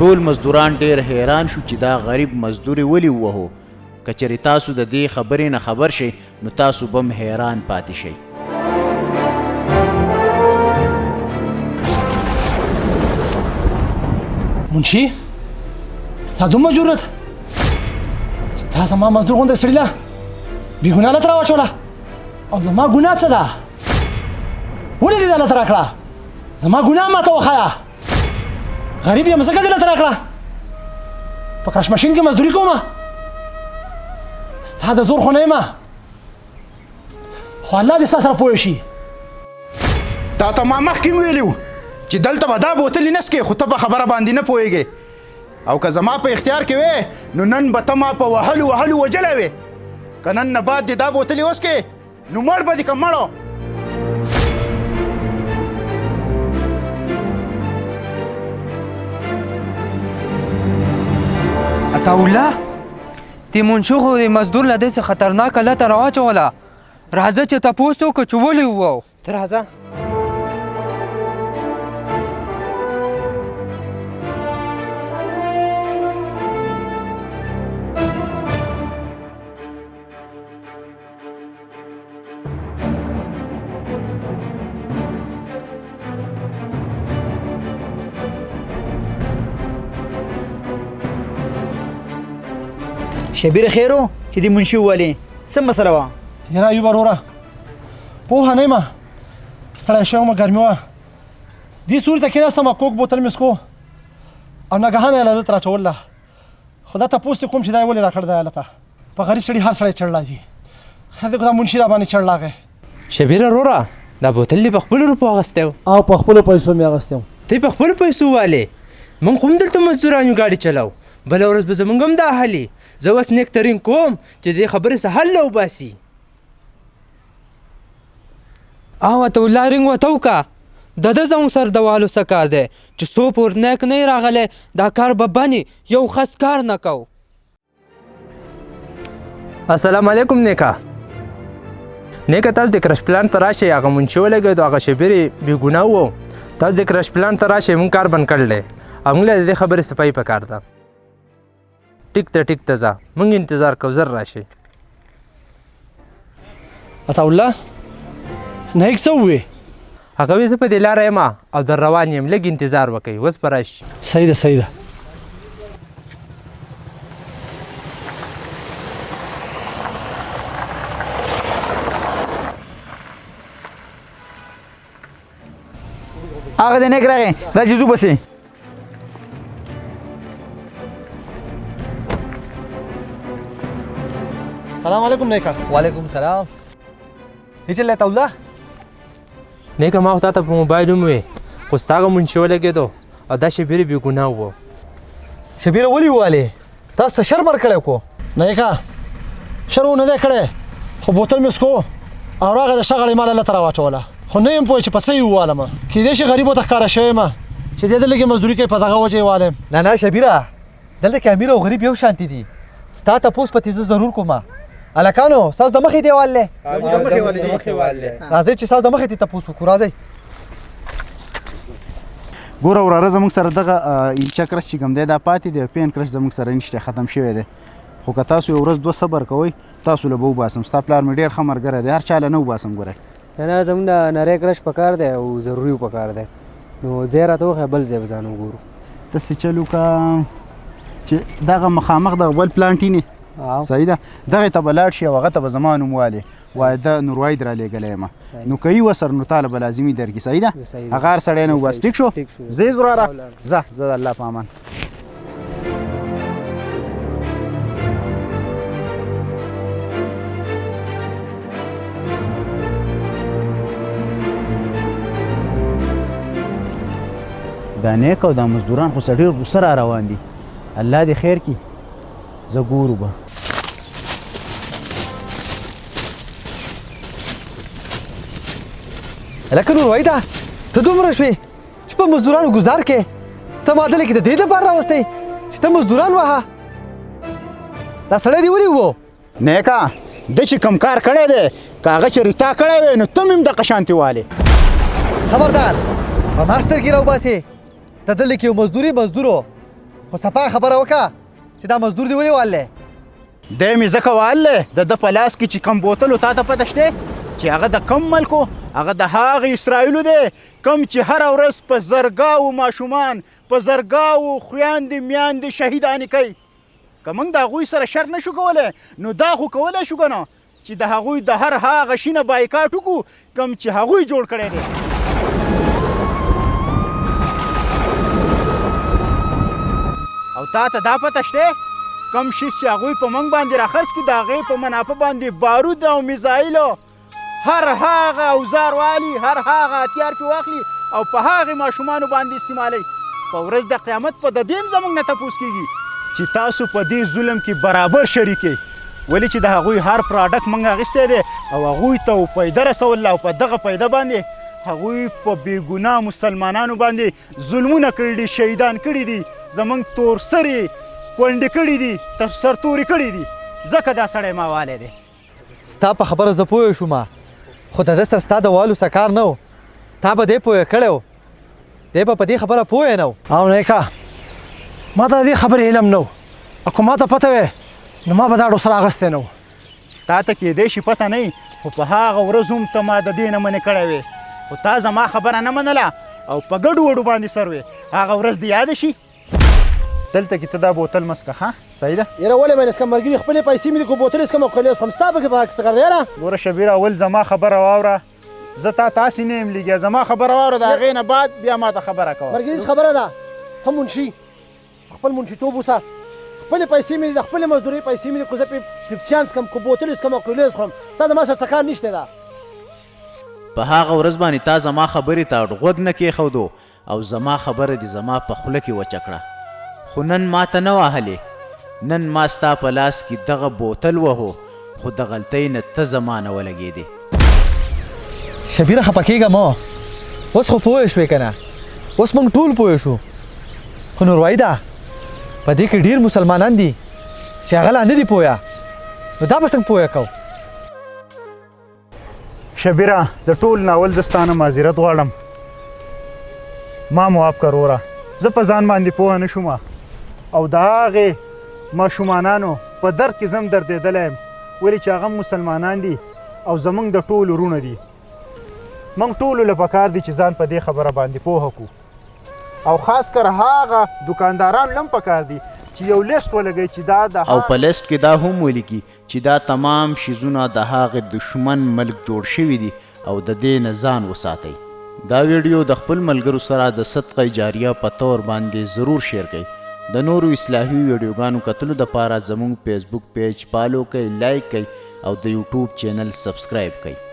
ټول مزدوران ډیر حیران شو چې دا غریب مزدور ولې ووهو. که چېرې تاسو د دې خبرې نه خبر شئ نو تاسو به هم حیران پاتې شئ. منشي ستا دومره جرأت چې تا زما مزدور غوندې سړي له بېګناه لته راواچوله او زما ګناه څه ده؟ ولې دې دا لته راکړه؟ زما ګناه ماته وښایه. غریب یم ځکه دې لته راکړه. په کرش ماشین کې مزدوري کومه، ستا د زور خو نه یمه، خو الله دې ستا سره پوه شي. تا ته ما مخکې ویلي وو چې دلته به دا بوتلې نه څکې، خو ته په خبره باندې نه پوهېږې. او که زما په اختیار کې وې نو نن به ته ما په وهلو وهلو وجلی وې. که نن نه بعد دې دا بوتلې وڅکې نو مړ به دې که مړو. عطاالله دې منشو خو د مزدور له داسې خطرناکه لته راواچوله. راځه چې تپوس وکړو چې ولې ووهو. ته راځه. شبیر خیر و چې دې منشي ووالې څه مسله وه؟ یاره ایوب وروره پوهه نه یمه، ستړی شوی ومه، ګرمي وه. دې سوري ته کېناستم کوک بوتل مې څکو او ناګهانه یې هلته راچوله. خو دا تپوس دې کوم چې دا یې ولې راکړ دا هلته؟ په غریب سړي هر سړی چړ راځي. خیر دی که دا منشي را باندې چړ راغی. شبیره وروره دا بوتل دې په خپلو روپو اخیستی و؟ او په خپلو پیسو مې اخیستی و. ته یې په خپلو پیسو والې؟ موږ خو هم دلته مزدوران یو ګاډي چلو، بله ورځ به زموږ هم دا حلي. زه اوس نیک ترین کوم چې دې خبرې څه حل وباسي. او عطاالله رنګ ورته وکړه د ده زموږ سره د والو څه کار دی چې څو پور نیک نه یې راغلی دا کار به بنې یو خس کار نه کوو. السلام علیکم نیکه. نیکه تاسو د کرش پلان ته راشئ. هغه منشي ولګېد هغه شبیر بېګناه و. تاسو د کرش پلان ته راشئ، موږ کار بند کړلی او موږ له د دې خبرې صفایي پکار ده. ټیک ته ځه، موږ انتظار کوو، زر راشئ. عطاالله ناهیک څه ووې؟ هغه وی زه په دې لاره یم او در روان یم، لږ انتظار وکئ، اوس به راشي. صحیح ده صحیح ده. هغه دې نیک راغی، راځي ځو بسې. سلام علیکم نیکه. وعلیکم سلام. هیڅ چل عطاالله؟ نیکه ما خو تا ته په موبایل وموې خو ستا هغه منشي ولګېدو او دا شبیر بېګناه و. شبیره ولې ووالې؟ تاسو څه شر بر کړی کو؟ نیکه شر و نه دی کړی، خو بوتل مې څکو او راغی د شغړې مال هلته راواچوله. خو نه یم پوه چې په څه یې ووالمه. کیدای شي غریبو ته ښکاره شوی یم چې دې دلته کې مزدوري کوي، په دغه وجه یې والم. نه شبیره دلته کې امیر او غریب یو شانتي دي. ستا تپوس پتې زه ضرور کومه. هلکانو ستاسو د مخې دیوال دی؟ راځئ چې ستاسو د مخې ته تپوس وکړو. راځئ. ګوره وراره زموږ سره دغه ایلچا کرش چې کوم دی دا پاتې دی، پین کرش زموږ سره نشته، ختم شوی دی. خو که تاسو یو ورځ دوه صبر کوئ تاسو له به وباسم. ستا پلار مې ډېر ښه ملګری دی، هر چا له نه وباسم. ګوره نه زموږ د نری کرش پکار دی او ضروري پکار دی، نو ځای راته وښیه بل ځای به ځان وګورو. داسې چل وکړه چې دغه مخامخ دغه بل پلانټینې صحیح ده، دغې ته به لاړ شي او هغه ته به زما نوم والې واده نورواید را لېږلی یم. نو که یي وسر نو تاله به لازمي درکړي. صحیح ده، هغه هر سړی نه وباس. ټیک شو؟ ځئ وراره، ځه د الله په امان. دا نیک او دا مزدوران خو څه ډېر غوسه را روان دي. الله دې خیر کړي، زه ګورو به. هلکه نوروایده ته دومره شوې چې په مزدورانو ګزار کې ته ما دلته کې د دې لپاره راوستی چې ته مزدوران وهه؟ دا سړی دې ولې وو؟ نیکه ده چې کوم کار کړی دی که هغه چېرې تا کړی وی نو ته مې هم دغه شانتې والې. خبردار په ما سترګې راوباسې. ته دلته کې یو مزدور و خو صفا خبره وکړه چې دا مزدور دی ولې والله دی مې ځکه وهلی د ده په لاس کې چې کم بوتل و تا ته پته شته چې هغه د کم ملک و هغه د هغه اسرائیلو دی کم چې هره ورځ په زرګاو ماشومان په زرګاو خویندې میاندې شهیدانې کوي که موږ د هغوی سره شر نه شو کولی نو دا خو کولی شو که نه چې د هغوی د هر هغه شي نه بایکاټ وکړو کم چې هغوی جوړ کړی دی او تا ته دا پته شته کم شیز چې هغوی په موږ باندې راخرڅ کړي د هغې په منافع باندې بارود او میزایلو هر هغه اوزار والي هر هغه هتیار پې واخلي او په هغې ماشومانو باندې استعمالوي په ورځ د قیامت په د دې هم زموږ نه تپوس کېږي چې تاسو په دې ظلم کې برابر شریک یې ولې چې د هغوی هر پراډکټ موږ اخیستی دی او هغوی ته پیده رسول او په دغه پیده باندې هغوی په بېګناه مسلمانانو باندې ظلمونه کړي دي شهیدان کړي دي زموږ تور سرې کونډې کړي دي تر سرتورې کړي دي ځکه دا سړی ما والی دی ستا په خبره زه پوه شوم خو د ده سره ستا د والو څه کار نه و تا به دی پوه کړی و دی به په دې خبره پوه نه و او نیکه ما ته د دې خبرې علم نه و او که ما ته پته وی نو ما به دا ډوسره اخیستی نه و تا ته کېدی شي پته نه وي خو په هغه ورځ هم ته ما د دې نه منې کړی وې خو تا زما خبره نه منله او په ګډو وډو باندې سر وې هغه ورځ دې یاده شي دلته کې ته دا بوتل مسکه ښه صحیح ده یاره ولې مې نسکم ملګري خپلې پیسې مې د کو بوتل اسکم او کلیوس هم ستا پکې په څه کار دی یاره ګوره شبیره اول زما خبره واوره زه تا تاسې نه یم لګیا زما خبره واوره د هغې نه بعد بیا ما ته خبره کوه مرګریز خبره ده ته منشي خپل منشیتوب اوسه خپلې پیسې مې د خپلې مزدورۍ پیسې مې د کو زه پیپسیان څکم کو بوتل اسکم او کلیوس خورم ستا د ما سره څه کار نشته ده په هغه ورځ باندې تا زما خبرې ته غوږ نه کېښودو او زما خبره دې زما په خوله کې وچه کړه خو نن ما ته نه وهلې نن ما ستا په لاس کې دغه بوتل وهو خو د غلطۍ نه ته زما نه ولګېدې شبیره خفه کېږه مه اوس خو پوه شوې که نه اوس موږ ټول پوه شو خو نوروايده په دې کې ډېر مسلمانان دي چې هغه لا نه دي پوهه نو دا به څنګه پوهه کوو شبیره د ټول ناول زه ستا نه معذرت غواړم ما معاف کړه وروره زه په ځان باندې پوهه نه شوم او د هغې ماشومانانو په درد کې زه هم دردېدلی یم ولې چې هغه مسلمانان دي او زموږ د ټولو وروڼه دي موږ ټولو له پکار دي چې ځان په دې خبره باندې پوهه کړو او خاص کر هغه دکانداران هم پکار دي چې یو لیست ولګوي چې دا د او په لیست کې دا هم ولیکي چې دا تمام شیزونه د هغې دشمن ملک جوړ شوي دي او د دې نه ځان وساتئ دا ویډیو د خپل ملګرو سره د صدقه جاریه په طور باندې ضرور شیر کړئ د نورو اصلاحي ویډیوګانو کتلو دپاره زموږ فیسبوک پیج فالو کړئ لایک کړئ او د یوټیوب چینل سبسکرایب کړئ